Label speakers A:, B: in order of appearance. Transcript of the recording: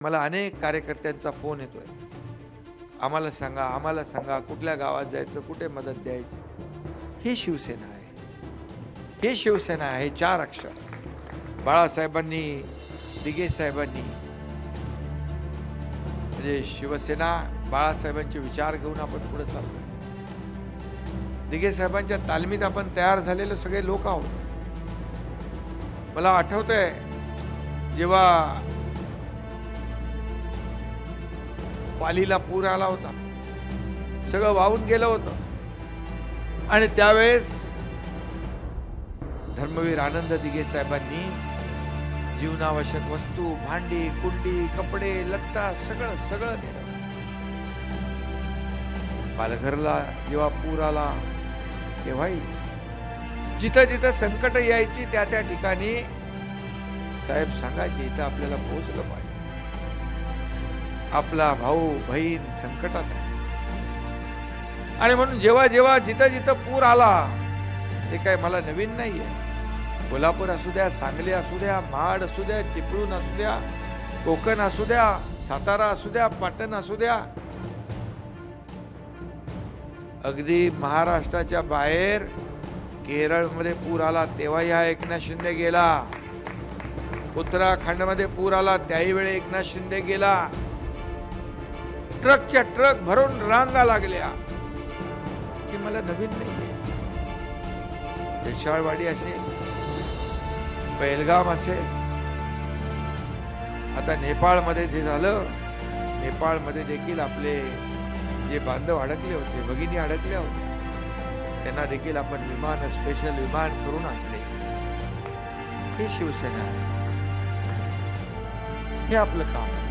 A: मला अनेक कार्यकर्त्यांचा फोन येतोय. आम्हाला सांगा कुठल्या गावात जायचं, कुठे मदत द्यायची. ही शिवसेना आहे. ही शिवसेना आहे 4 अक्षर. बाळासाहेबांनी, दिघे साहेबांनी म्हणजे शिवसेना बाळासाहेबांचे विचार घेऊन आपण पुढे चाललो. दिघे साहेबांच्या तालमीत आपण तयार झालेले सगळे लोक आहोत. मला आठवतंय जेव्हा पालीला पूर आला होता, सगळं वाहून गेलं होतं आणि त्यावेळेस धर्मवीर आनंद दिघे साहेबांनी जीवनावश्यक वस्तू, भांडी कुंडी, कपडे लत्ता सगळं नेलं. पालघरला जेव्हा पूर आला तेव्हाही जिथं जिथं संकट यायची त्या त्या ठिकाणी साहेब सांगायचे इथं आपल्याला पोहोचलं पाहिजे. आपला भाऊ बहीण संकटात आहे आणि म्हणून जेव्हा जेव्हा जिथं जिथं पूर आला, हे काय मला नवीन नाहीये. कोल्हापूर असू द्या, सांगली असू द्या, महाड असू द्या, चिपळूण असू द्या, कोकण असू द्या, सातारा असू द्या, पाटण असू द्या, अगदी महाराष्ट्राच्या बाहेर केरळमध्ये पूर आला तेव्हा या एकनाथ शिंदे गेला. उत्तराखंडमध्ये पूर आला त्याही वेळी एकनाथ शिंदे गेला. ट्रकच्या ट्रक भरून रांगा लागल्या. की मला नवीन नाही. देशाळवाडी असेल, पेहलगाम असेल, आता नेपाळमध्ये जे झालं, नेपाळमध्ये देखील आपले जे बांधव अडकले होते, भगिनी अडकल्या होत्या, त्यांना देखील आपण विमान, स्पेशल विमान करून आणले. हे शिवसेना आहे. हे आपलं काम.